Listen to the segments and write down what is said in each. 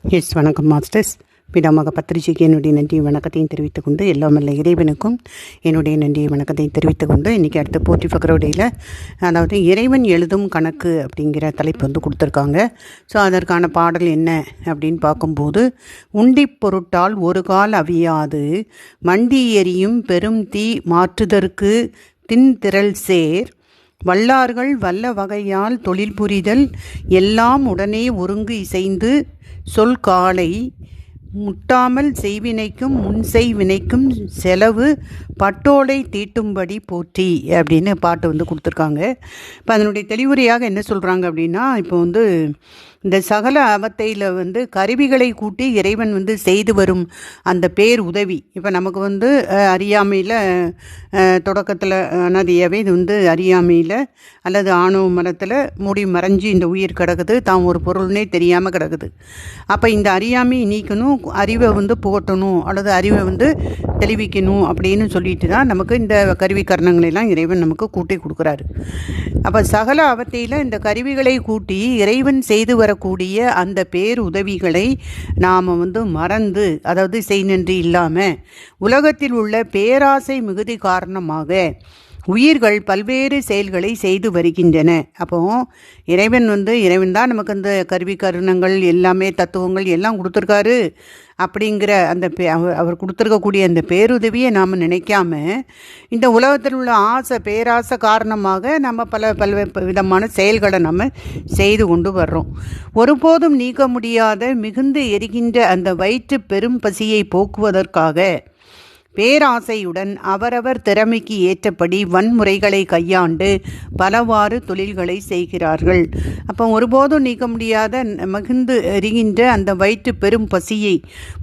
வணக்கம் மாஸ்டர்ஸ். பிதாமக பத்திரிகைக்கு என்னுடைய நன்றியை வணக்கத்தையும் தெரிவித்துக்கொண்டு எல்லாம் வல்ல இறைவனுக்கும் என்னுடைய நன்றியை வணக்கத்தையும் தெரிவித்துக்கொண்டு இன்றைக்கி அடுத்த போற்றி ஃபக்ரோடையில் அதாவது இறைவன் எழுதும் கணக்கு அப்படிங்கிற தலைப்பு கொடுத்துருக்காங்க. ஸோ அதற்கான பாடல் என்ன அப்படின்னு பார்க்கும்போது, உண்டி பொருட்டால் ஒரு கால் அவியாது மண்டி எரியும் பெரும் தீ மாற்றுதற்கு தின்திரள் சேர் வல்லார்கள் வல்ல வகையால் தொழில் புரிதல் எல்லாம் உடனே ஒருங்கு இசைந்து சொல் காலை முட்டாமல் செய்வினைக்கும் முன்செய் வினைக்கும் செலவு பட்டோலை தீட்டும்படி போற்றி அப்படின்னு பாட்டு கொடுத்துருக்காங்க. இப்போ அதனுடைய தெளிவுரையாக என்ன சொல்கிறாங்க அப்படின்னா, இப்போ இந்த சகல அவத்தையில் கருவிகளை கூட்டி இறைவன் செய்து வரும் அந்த பேர் உதவி. இப்போ நமக்கு அறியாமையில் தொடக்கத்தில் அனாதியாகவே இது அறியாமையில் அல்லது ஆணவ மரத்தில் மூடி மறைஞ்சு இந்த உயிர் கிடக்குது, தான் ஒரு பொருள்னே தெரியாமல் கிடக்குது. அப்போ இந்த அறியாமையை நீக்கணும், அறிவை புகட்டணும் அல்லது அறிவை தெளிவிக்கணும் அப்படின்னு சொல்லிட்டு தான் நமக்கு இந்த கருவி கரணங்களெல்லாம் இறைவன் நமக்கு கூட்டி கொடுக்குறாரு. அப்போ சகல அவத்தையில் இந்த கருவிகளை கூட்டி இறைவன் செய்து வரக்கூடிய அந்த பேர் உதவிகளை நாம் மறந்து, அதாவது செய் நன்றி இல்லாமல் உலகத்தில் உள்ள பேராசை மிகுதி காரணமாக உயிர்கள் பல்வேறு செயல்களை செய்து வருகின்றன. அப்போ இறைவன் இறைவன் தான் நமக்கு அந்த கருவி கருணங்கள் எல்லாமே தத்துவங்கள் எல்லாம் கொடுத்துருக்காரு. அப்படிங்கிற அந்த அவர் கொடுத்துருக்கக்கூடிய அந்த பேருதவியை நாம் நினைக்காம இந்த உலகத்தில் உள்ள பேராசை காரணமாக நம்ம பல விதமான செயல்களை நம்ம செய்து கொண்டு வர்றோம். ஒருபோதும் நீக்க முடியாத மிகுந்து எரிகின்ற அந்த வயிற்று பெரும் பசியை போக்குவதற்காக பேராசையுடன் அவரவர் திறமைக்கு ஏற்றபடி வன்முறைகளை கையாண்டு பலவாறு தொழில்களை செய்கிறார்கள். அப்போ ஒருபோதும் நீக்க முடியாத மிகுந்து எரிகின்ற அந்த வயிற்று பெரும் பசியை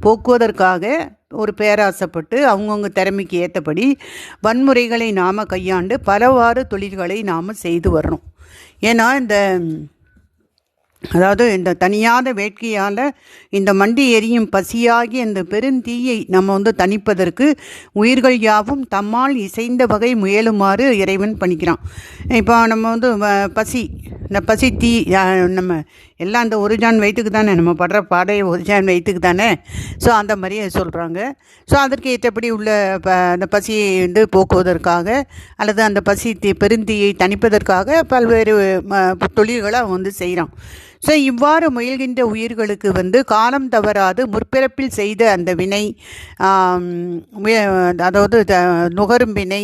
போக்குவதற்காக ஒரு பேராசைப்பட்டு அவங்கவுங்க திறமைக்கு ஏற்றபடி வன்முறைகளை நாம் கையாண்டு பலவாறு தொழில்களை நாம் செய்து வர்றோம். ஏன்னா இந்த தனியாத வேட்கையால் இந்த மண்டி எரியும் பசியாகி அந்த பெருந்தீயை நம்ம தணிப்பதற்கு உயிர்கள் யாவும் தம்மால் இசைந்த வகை முயலுமாறு இறைவன் பண்ணிக்கிறான். இப்போ நம்ம இந்த பசி தீ நம்ம எல்லாம் அந்த ஒரு ஜான் வயிற்றுக்கு தானே, நம்ம படுற பாடைய ஒரு ஜான் வயிற்றுக்கு தானே. ஸோ அந்த மாதிரியே சொல்கிறாங்க. ஸோ அதற்கு ஏற்றபடி உள்ள அந்த பசியை போக்குவதற்காக அல்லது அந்த பெருந்தீயை தணிப்பதற்காக பல்வேறு தொழில்களை அவன் செய்கிறான். ஸோ இவ்வாறு முயல்கின்ற உயிர்களுக்கு காலம் தவறாது முற்பிறப்பில் செய்த அந்த வினை, அதாவது நுகரும் வினை,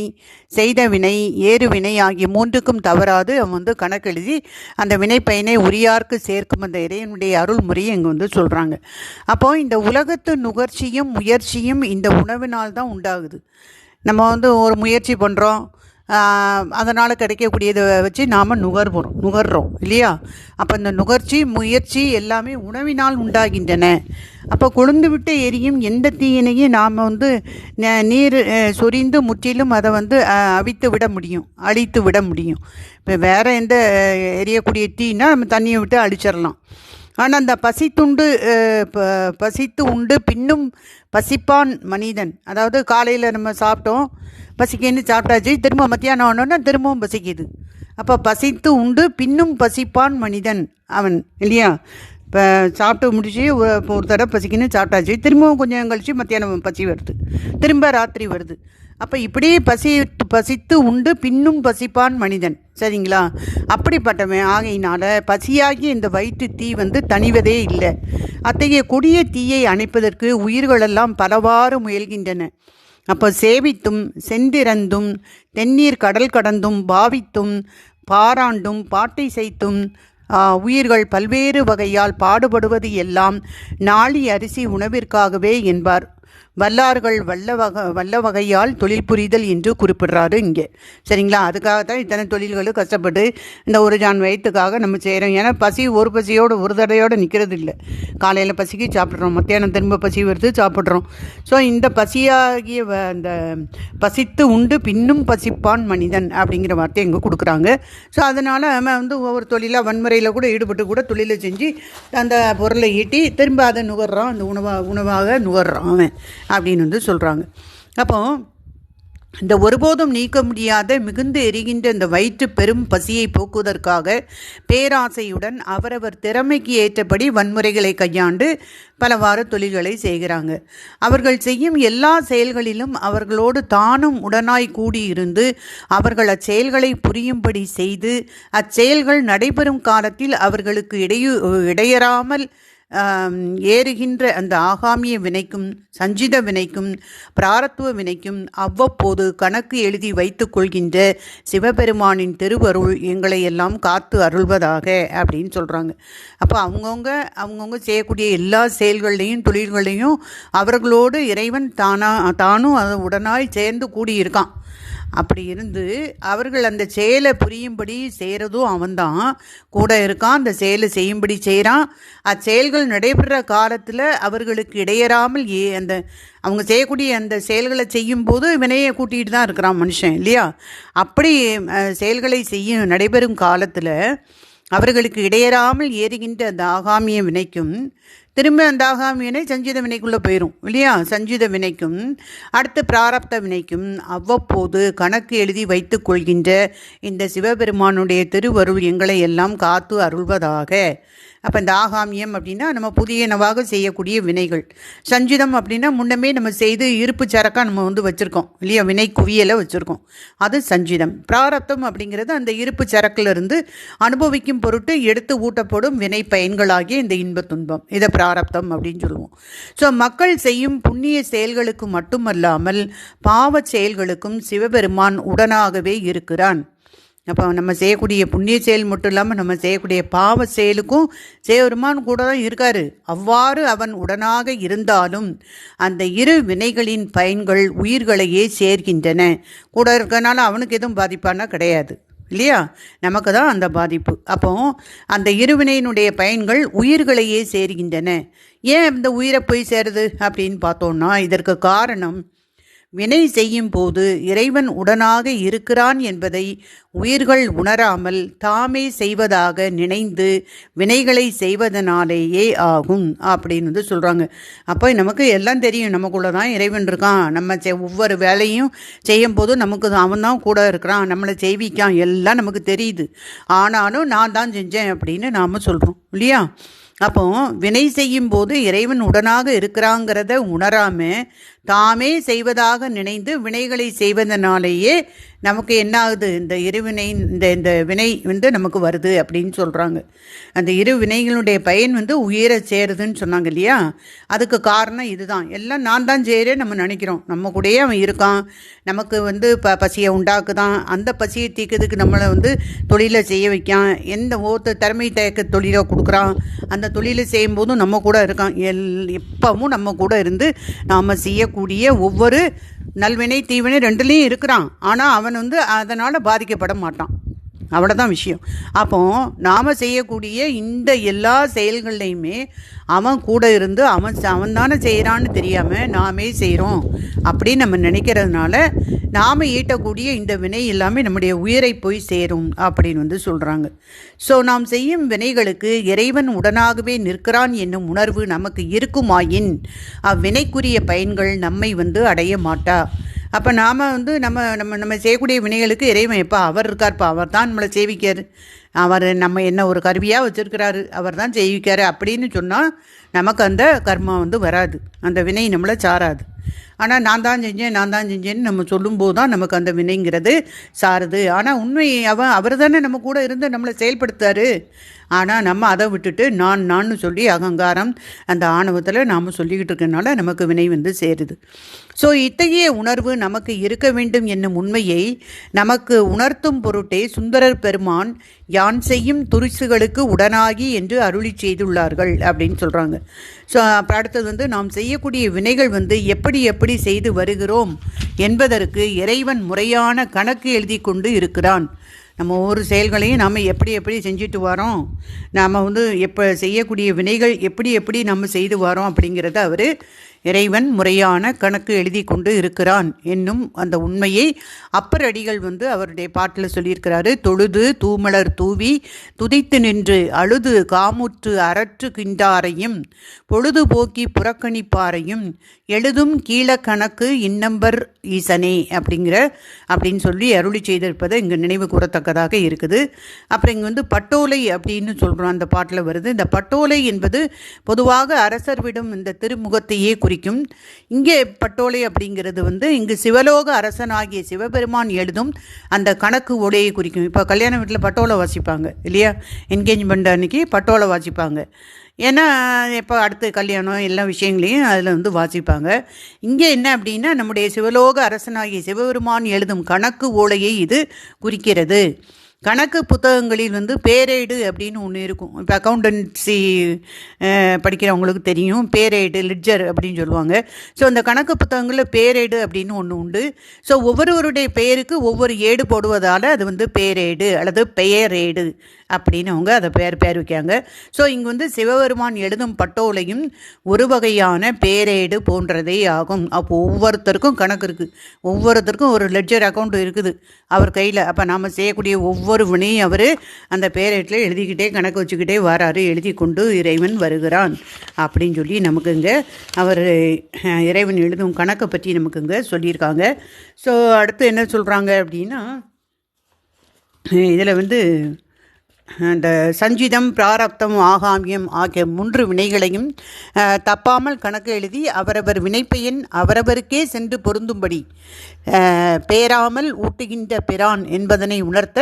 செய்த வினை, ஏறு வினை ஆகிய மூன்றுக்கும் தவறாது அவன் கணக்கெழுதி அந்த வினை பயனை உரியார்க்கு சேர்க்கும் அந்த இறைவனுடைய அருள் முறையை இங்கே சொல்கிறாங்க. அப்போது இந்த உலகத்து நுகர்ச்சியும் முயற்சியும் இந்த உணவினால் தான் உண்டாகுது. நம்ம ஒரு முயற்சி பண்ணுறோம், அதனால் கிடைக்கக்கூடியதை வச்சு நாம் நுகர்றோம் இல்லையா? அப்போ இந்த நுகர்ச்சி முயற்சி எல்லாமே உணவினால் உண்டாகின்றன. அப்போ கொழுந்து விட்டு எரியும் எந்த தீயினையும் நாம் நீர் சொரிந்து முற்றிலும் அதை அவித்து விட முடியும், அழித்து விட முடியும். இப்போ வேறு எந்த எரியக்கூடிய தீனா நம்ம தண்ணியை விட்டு அழிச்சிடலாம். ஆனால் அந்த பசித்து உண்டு பின்னும் பசிப்பான் மனிதன், அதாவது காலையில் நம்ம சாப்பிட்டோம், பசிக்குன்னு சாப்பிட்டாச்சு, திரும்ப மத்தியானம் ஆனோன்னா திரும்பவும் பசிக்குது. அப்போ பசித்து உண்டு பின்னும் பசிப்பான் மனிதன் அவன் இல்லையா? இப்போ சாப்பிட்டு முடிச்சு ஒரு தடவை பசிக்குன்னு சாப்பிட்டாச்சு, திரும்பவும் கொஞ்சம் கழிச்சு மத்தியானம் பசி வருது, திரும்ப ராத்திரி வருது. அப்போ இப்படி பசித்து உண்டு பின்னும் பசிப்பான் மனிதன், சரிங்களா? அப்படிப்பட்டவன் ஆகையினால பசியாகி இந்த வயிற்று தீ தணிவதே இல்லை. அத்தகைய கொடிய தீயை அணைப்பதற்கு உயிர்களெல்லாம் பலவாறு முயல்கின்றன. அப்போ சேவித்தும் சென்றிறந்தும் தென்னீர் கடல் கடந்தும் பாவித்தும் பாராண்டும் பாட்டை செய்தும் உயிர்கள் பல்வேறு வகையால் பாடுபடுவது எல்லாம் நாளி அரிசி உணவிற்காகவே என்பார். வல்லார்கள் வல்ல வகையால் தொழில் புரிதல் என்று குறிப்பிடுறாரு இங்கே, சரிங்களா? அதுக்காகத்தான் இத்தனை தொழில்களும் கஷ்டப்பட்டு இந்த ஒரு ஜான் வயிற்றுக்காக நம்ம செய்கிறோம். ஏன்னா ஒரு பசியோடு ஒரு தடையோடு நிற்கிறது இல்லை. காலையில் பசிக்கு சாப்பிட்றோம், மத்தியானம் திரும்ப பசி வருது சாப்பிட்றோம். ஸோ இந்த பசியாகிய அந்த பசித்து உண்டு பின்னும் பசிப்பான் மனிதன் அப்படிங்கிற வார்த்தை இங்கே கொடுக்குறாங்க. ஸோ அதனால் நம்ம ஒவ்வொரு தொழிலாக வன்முறையில் கூட ஈடுபட்டு கூட தொழிலை செஞ்சு அந்த பொருளை ஈட்டி திரும்ப அதை நுகர்றான், அந்த உணவாக நுகர்றான் அவன் அப்படின்னு சொல்கிறாங்க. அப்போது இந்த ஒருபோதும் நீக்க முடியாத மிகுந்து எரிகின்ற இந்த வயிற்று பெரும் பசியை போக்குவதற்காக பேராசையுடன் அவரவர் திறமைக்கு ஏற்றபடி வன்முறைகளை கையாண்டு பலவாறு தொழில்களை செய்கிறாங்க. அவர்கள் செய்யும் எல்லா செயல்களிலும் அவர்களோடு தானும் உடனாய் கூடியிருந்து அவர்கள் அச்செயல்களை புரியும்படி செய்து அச்செயல்கள் நடைபெறும் காலத்தில் அவர்களுக்கு இடையறாமல் ஏறுகின்ற அந்த ஆகாமிய வினைக்கும் சஞ்சித வினைக்கும் பிராரத்துவ வினைக்கும் அவ்வப்போது கணக்கு எழுதி வைத்து கொள்கின்ற சிவபெருமானின் திருவருள் எங்களை எல்லாம் காத்து அருள்வதாக அப்படின்னு சொல்கிறாங்க. அப்போ அவங்கவுங்க செய்யக்கூடிய எல்லா செயல்களையும் தொழில்களையும் அவர்களோடு இறைவன் தானும் உடனாய் சேர்ந்து கூடியிருக்கான். அப்படி இருந்து அவர்கள் அந்த செயலை புரியும்படி செய்கிறதும் அவன்தான் கூட இருக்கான். அந்த செயலை செய்யும்படி செய்கிறான். அச்செயல்கள் நடைபெற காலத்தில் அவர்களுக்கு இடையறாமல் அந்த அவங்க செய்யக்கூடிய அந்த செயல்களை செய்யும்போது வினையை கூட்டிகிட்டு தான் இருக்கிறான் மனுஷன் இல்லையா. அப்படி செயல்களை நடைபெறும் காலத்தில் அவர்களுக்கு இடையறாமல் ஏறுகின்ற அந்த ஆகாமிய வினைக்கும் திரும்ப அந்த ஆகாமிய வினை சஞ்சித வினைக்குள்ளே போயிடும் இல்லையா. சஞ்சித வினைக்கும் அடுத்து பிராரப்த வினைக்கும் அவ்வப்போது கணக்கு எழுதி வைத்து கொள்கின்ற இந்த சிவபெருமானுடைய திருவருள் எங்களை எல்லாம் காத்து அருள்வதாக. அப்போ இந்த ஆகாமியம் அப்படின்னா நம்ம புதியனவாக செய்யக்கூடிய வினைகள். சஞ்சிதம் அப்படின்னா முன்னமே நம்ம செய்து இருப்பு சரக்காக நம்ம வச்சுருக்கோம் இல்லையா, வினை குவியலை வச்சுருக்கோம், அது சஞ்சிதம். பிராரப்தம் அப்படிங்கிறது அந்த இருப்பு சரக்கிலிருந்து அனுபவிக்கும் பொருட்டு எடுத்து ஊட்டப்படும் வினை பயன்களாகிய இந்த இன்ப துன்பம், இதை பிராரப்தம் அப்படின்னு சொல்லுவோம். ஸோ மக்கள் செய்யும் புண்ணிய செயல்களுக்கு மட்டுமல்லாமல் பாவ செயல்களுக்கும் சிவபெருமான் உடனாகவே இருக்கிறான். அப்போ நம்ம செய்யக்கூடிய புண்ணிய செயல் மட்டும் இல்லாமல் நம்ம செய்யக்கூடிய பாவ செயலுக்கும் சிவபெருமான் கூட தான் இருக்கார். அவ்வாறு அவன் உடனாக இருந்தாலும் அந்த இரு வினைகளின் பயன்கள் உயிர்களையே சேர்க்கின்றன. கூட இருக்கனால அவனுக்கு எதுவும் பாதிப்பானா கிடையாது இல்லையா, நமக்கு தான் அந்த பாதிப்பு. அப்போ அந்த இருவினையினுடைய பயன்கள் உயிர்களையே சேர்கின்றன. ஏன் இந்த உயிரை போய் சேருது அப்படின்னு பார்த்தோம்னா இதற்கு காரணம் வினை செய்யும் போது இறைவன் உடனாக இருக்கிறான் என்பதை உயிர்கள் உணராமல் தாமே செய்வதாக நினைந்து வினைகளை செய்வதனாலேயே ஆகும் அப்படின்னு சொல்கிறாங்க. அப்போ நமக்கு எல்லாம் தெரியும், நமக்குள்ளே தான் இறைவன் இருக்கான், நம்ம ஒவ்வொரு வேலையும் செய்யும் போதும் நமக்கு அவன் தான் கூட இருக்கிறான், நம்மளை செய்விக்கான், எல்லாம் நமக்கு தெரியுது. ஆனாலும் நான் தான் செஞ்சேன் அப்படின்னு நாம் சொல்கிறோம் இல்லையா. அப்போ வினை செய்யும் போது இறைவன் உடனாக இருக்கிறாங்கிறத உணராமல் தாமே செய்வதாக நினைந்து வினைகளை செய்வதனாலேயே நமக்கு என்ன ஆகுது, இந்த இருவினை இந்த வினை நமக்கு வருது அப்படின்னு சொல்கிறாங்க. அந்த இரு வினைகளுடைய பயன் உயிரை சேருதுன்னு சொன்னாங்க இல்லையா. அதுக்கு காரணம் இதுதான். எல்லாம் நான் தான் செய்கிறேன் நம்ம நினைக்கிறோம், நம்ம கூடயே அவன் இருக்கான், நமக்கு பசியை உண்டாக்குதான், அந்த பசியை தீக்கிறதுக்கு நம்மளை தொழிலை செய்ய வைக்கான், எந்த திறமை தயக்க தொழிலை கொடுக்குறான், அந்த தொழிலை செய்யும்போதும் நம்ம கூட இருக்கான், எப்பவும் நம்ம கூட இருந்து நாம் செய்யக்கூடிய ஒவ்வொரு நல்வினை தீவினை ரெண்டுலேயும் இருக்கிறான். ஆனால் அவன் அதனால் பாதிக்கப்பட மாட்டான், அவ்வளோதான் விஷயம். அப்போ நாம் செய்யக்கூடிய இந்த எல்லா செயல்கள்லையுமே அவன் கூட இருந்து அவன் தானே செய்கிறான்னு தெரியாமல் நாமே செய்கிறோம் அப்படின்னு நம்ம நினைக்கிறதுனால நாம் ஈட்டக்கூடிய இந்த வினை எல்லாமே நம்முடைய உயிரை போய் சேரும் அப்படின்னு சொல்கிறாங்க. ஸோ நாம் செய்யும் வினைகளுக்கு இறைவன் உடனாகவே நிற்கிறான் என்னும் உணர்வு நமக்கு இருக்குமாயின் அவ்வினைக்குரிய பயன்கள் நம்மை அடைய மாட்டா. அப்போ நாம் நம்ம நம்ம நம்ம செய்யக்கூடிய வினைகளுக்கு இறைவன் எப்போ அவர் இருக்கார்ப்பா, அவர் தான் நம்மளை சேவிக்கார், அவர் நம்ம என்ன ஒரு கருவியாக வச்சுருக்கிறாரு, அவர் தான் செய்விக்கார் அப்படின்னு சொன்னால் நமக்கு அந்த கர்மா வராது, அந்த வினை நம்மளை சாராது. ஆனால் நான் தான் செஞ்சேன்னு நம்ம சொல்லும்போது தான் நமக்கு அந்த வினைங்கிறது சாருது. ஆனால் உண்மை அவர் தானே நம்ம கூட இருந்து நம்மளை செயல்படுத்தாரு. ஆனால் நம்ம அதை விட்டுட்டு நான் சொல்லி அகங்காரம் அந்த ஆணவத்தில் நாம் சொல்லிக்கிட்டு இருக்கனால நமக்கு வினை சேருது. ஸோ இத்தகைய உணர்வு நமக்கு இருக்க வேண்டும் என்னும் உண்மையை நமக்கு உணர்த்தும் பொருட்டே சுந்தரர் பெருமான் யான் செய்யும் துரிசுகளுக்கு உடனாகி என்று அருளி செய்துள்ளார்கள் அப்படின்னு சொல்கிறாங்க. ஸோ அப்போ அடுத்தது நாம் செய்யக்கூடிய வினைகள் எப்படி செய்து வருகிறோம் என்பதற்கு இறைவன் முறையான கணக்கு எழுதி கொண்டு இருக்கிறான். நம்ம ஒவ்வொரு செயல்களையும் நாம் எப்படி செஞ்சுட்டு வரோம், நாம் எப்போ செய்யக்கூடிய வினைகள் எப்படி நம்ம செய்து வரோம் அப்படிங்கிறத அவர் இறைவன் முறையான கணக்கு எழுதி கொண்டு இருக்கிறான் என்னும் அந்த உண்மையை அப்பர் அடிகள் அவருடைய பாட்டில் சொல்லியிருக்கிறாரு. தொழுது தூமலர் தூவி துதித்து நின்று அழுது காமுற்று அரற்று கின்றாரையும் பொழுது போக்கி புறக்கணிப்பாரையும் எழுதும் கீழ கணக்கு இன்னம்பர் ஈசனே அப்படின்னு சொல்லி அருளி செய்திருப்பதை இங்கே நினைவு கூறத்தக்கதாக இருக்குது. அப்புறம் இங்கே பட்டோலை அப்படின்னு சொல்கிறோம், அந்த பாட்டில் வருது. இந்த பட்டோலை என்பது பொதுவாக அரசர் விடும் இந்த திருமுகத்தையே குறிக்கும். இங்கே பட்டோலை அப்படிங்கிறது இங்கு சிவலோக அரசனாகிய சிவபெருமான் எழுதும் அந்த கணக்கு ஓலையை குறிக்கும். இப்போ கல்யாண வீட்டில் பட்டோலை வாசிப்பாங்க இல்லையா, என்கேஜ்மெண்ட் அன்னைக்கு பட்டோலை வாசிப்பாங்க. ஏன்னா இப்போ அடுத்த கல்யாணம் எல்லா விஷயங்களையும் அதில் வாசிப்பாங்க. இங்கே என்ன அப்படின்னா நம்முடைய சிவலோக அரசனாகிய சிவபெருமான் எழுதும் கணக்கு ஓலையை இது குறிக்கிறது. கணக்கு புத்தகங்களில் பேரேடு அப்படின்னு ஒன்று இருக்கும். இப்போ அக்கௌண்டன்சி படிக்கிறவங்களுக்கு தெரியும், பேரேடு லெட்ஜர் அப்படின்னு சொல்லுவாங்க. ஸோ அந்த கணக்கு புத்தகங்களில் பேரேடு அப்படின்னு ஒன்று உண்டு. ஸோ ஒவ்வொருவருடைய பெயருக்கு ஒவ்வொரு ஏடு போடுவதால் அது பேரேடு அல்லது பெயரேடு அப்படின்னு அவங்க அதை பேர் வைக்காங்க. ஸோ இங்கே சிவபெருமான் எழுதும் பட்டோலையும் ஒரு வகையான பேரேடு போன்றதே ஆகும். அப்போ ஒவ்வொருத்தருக்கும் கணக்கு இருக்குது, ஒவ்வொருத்தருக்கும் ஒரு லெட்ஜர் அக்கௌண்ட் இருக்குது அவர் கையில். அப்போ நாம் செய்யக்கூடிய ஒவ்வொரு வினையும் அவர் அந்த பேரேட்டில் எழுதிக்கிட்டே கணக்கு வச்சுக்கிட்டே வராரு, எழுதி கொண்டு இறைவன் வருகிறான் அப்படின்னு சொல்லி நமக்கு இங்கே அவர் இறைவன் எழுதும் கணக்கை பற்றி நமக்கு இங்கே சொல்லியிருக்காங்க. ஸோ அடுத்து என்ன சொல்கிறாங்க அப்படின்னா, இதில் அந்த சஞ்சிதம் பிராரப்தம் ஆகாமியம் ஆகிய 3 வினைகளையும் தப்பாமல் கணக்கு எழுதி அவரவர் வினைப்பெயன் அவரவருக்கே சென்று பொருந்தும்படி பேராமல் ஊட்டுகின்ற பிரான் என்பதனை உணர்த்த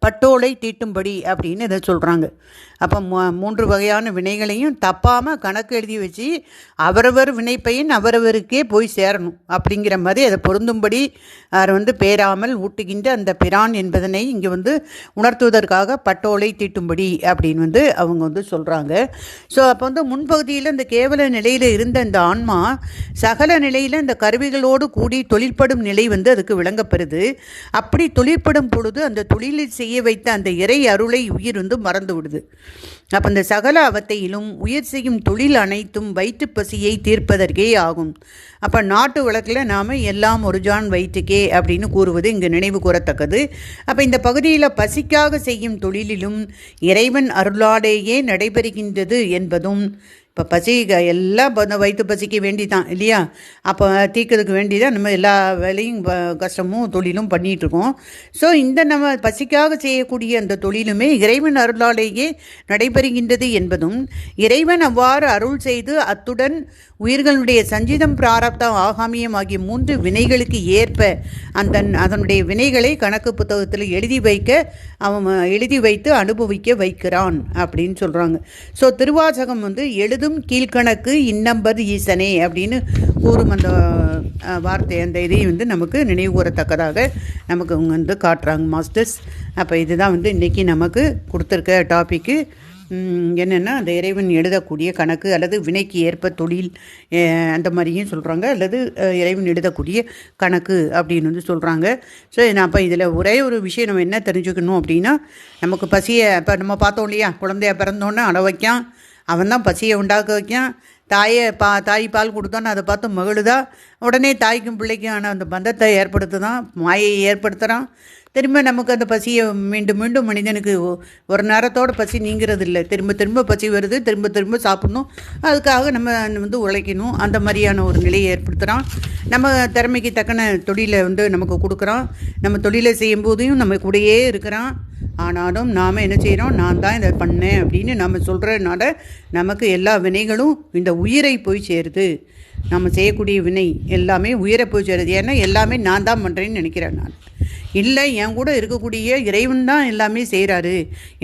பட்டோலை தீட்டும்படி அப்படின்னு இதை சொல்கிறாங்க. அப்போ 3 வகையான வினைகளையும் தப்பாமல் கணக்கு எழுதி வச்சு அவரவர் வினைப்பையன் அவரவருக்கே போய் சேரணும் அப்படிங்கிற மாதிரி அதை பொருந்தும்படி அவர் பேராமல் ஊட்டுகின்ற அந்த பிரான் என்பதனை இங்கே உணர்த்துவதற்காக பட்டோலை தீட்டும்படி அப்படின்னு அவங்க சொல்கிறாங்க. ஸோ அப்போ முன்பகுதியில் இந்த கேவல நிலையில் இருந்த இந்த ஆன்மா சகல நிலையில் இந்த கருவிகளோடு கூடி தொழிற்படும் நிலை அதுக்கு விளங்கப்பெறுது. அப்படி தொழிற்படும் பொழுது அந்த தொழிலில் செய்ய வைத்த அந்த இறை அருளை உயிர் மறந்து விடுது. அப்போ இந்த சகல அவத்தையிலும் உயிர் செய்யும் தொழில் அனைத்தும் வயிற்று பசியை தீர்ப்பதற்கே ஆகும். அப்போ நாட்டு வழக்கில் நாம் எல்லாம் ஒரு ஜான் வயிற்றுக்கே அப்படின்னு கூறுவது இங்கு நினைவு கூறத்தக்கது. அப்போ இந்த பகுதியில் பசிக்காக செய்யும் தொழிலிலும் இறைவன் அருளாலேயே நடைபெறுகின்றது என்பதும், இப்போ பசி எல்லாம் வயிற்று பசிக்க வேண்டி தான் இல்லையா, அப்போ தீக்கிறதுக்கு வேண்டி தான் நம்ம எல்லா வேலையும் கஷ்டமும் தொழிலும் பண்ணிகிட்ருக்கோம். ஸோ இந்த நம்ம பசிக்காக செய்யக்கூடிய அந்த தொழிலுமே இறைவன் அருளாலேயே நடைபெறுகின்றது என்பதும், இறைவன் அவ்வாறு அருள் செய்து அத்துடன் உயிர்களுடைய சஞ்சிதம் பிராரப்தம் ஆகாமியம் ஆகிய 3 வினைகளுக்கு ஏற்ப அதனுடைய வினைகளை கணக்கு புத்தகத்தில் எழுதி வைத்து அனுபவிக்க வைக்கிறான் அப்படின்னு சொல்கிறாங்க. ஸோ திருவாசகம் எழுதும் கீழ்கணக்கு இன்னம்பர் ஈசனே அப்படின்னு கூறும் அந்த வார்த்தை, அந்த இதையும் நமக்கு நினைவு கூறத்தக்கதாக நமக்கு காட்டுறாங்க மாஸ்டர்ஸ். அப்போ இதுதான் இன்றைக்கி நமக்கு கொடுத்துருக்க டாப்பிக்கு. என்னென்னா அந்த இறைவன் எழுதக்கூடிய கணக்கு அல்லது வினைக்கு ஏற்ப தொழில் அந்த மாதிரியும் சொல்கிறாங்க, அல்லது இறைவன் எழுதக்கூடிய கணக்கு அப்படின்னு சொல்கிறாங்க. ஸோ நான் அப்போ இதில் ஒரே ஒரு விஷயம் நம்ம என்ன தெரிஞ்சுக்கணும் அப்படின்னா, நமக்கு பசியை இப்போ நம்ம பார்த்தோம் இல்லையா, குழந்தைய பிறந்தோன்னே அழ வைக்கான், அவன் தான் பசியை உண்டாக்க வைக்கான். தாய் பால் கொடுத்தோன்னு அதை பார்த்து மகிழுதா, உடனே தாய்க்கும் பிள்ளைக்கும் அந்த பந்தத்தை ஏற்படுத்துதான், மாயையை ஏற்படுத்துகிறான். திரும்ப நமக்கு அந்த பசியை மீண்டும் மீண்டும் மனிதனுக்கு ஒரு நேரத்தோடு பசி நீங்கிறது இல்லை, திரும்ப பசி வருது, திரும்ப சாப்பிடணும், அதுக்காக நம்ம உழைக்கணும். அந்த மாதிரியான ஒரு நிலையை ஏற்படுத்துகிறான். நம்ம திறமைக்கு தக்கன தொழிலை நமக்கு கொடுக்குறான். நம்ம தொழிலை செய்யும்போதையும் நம்ம கூடயே இருக்கிறான். ஆனாலும் நாம் என்ன செய்கிறோம், நான் தான் இதை பண்ணேன் அப்படின்னு நம்ம சொல்கிறதுனால நமக்கு எல்லா வினைகளும் இந்த உயிரை போய் சேருது. நம்ம செய்யக்கூடிய வினை எல்லாமே உயிரை போய் சேருது. ஏன்னா எல்லாமே நான் தான் பண்ணுறேன்னு நினைக்கிறேன். நான் இல்லை, என் கூட இருக்கக்கூடிய இறைவன் தான் எல்லாமே செய்கிறாரு,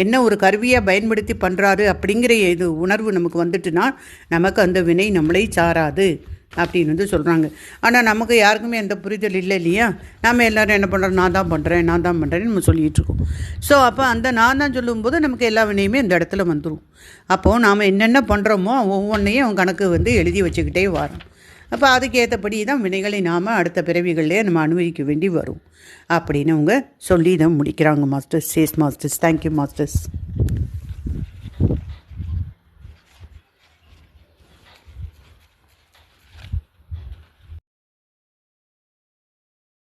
என்ன ஒரு கருவியாக பயன்படுத்தி பண்ணுறாரு அப்படிங்கிற இது உணர்வு நமக்கு வந்துட்டுனா நமக்கு அந்த வினை நம்மளை சாராது அப்படின்னு சொல்கிறாங்க. ஆனால் நமக்கு யாருக்குமே எந்த புரிதல் இல்லை இல்லையா, நம்ம எல்லோரும் என்ன பண்ணுறோம், நான் தான் பண்ணுறேன்னு நம்ம சொல்லிகிட்ருக்கோம். ஸோ அப்போ அந்த நான் தான் சொல்லும்போது நமக்கு எல்லா வினையுமே இந்த இடத்துல வந்துடும். அப்போது நாம் என்னென்ன பண்ணுறோமோ ஒவ்வொன்றையும் அவன் கணக்கு எழுதி வச்சுக்கிட்டே வரோம். அப்போ அதுக்கேற்றபடி தான் வினைகளை நாம் அடுத்த பிறவிகளிலே நம்ம அனுபவிக்க வேண்டி வரும் அப்படின்னு அவங்க சொல்லி இதை முடிக்கிறாங்க masters. Chess masters. Thank you masters.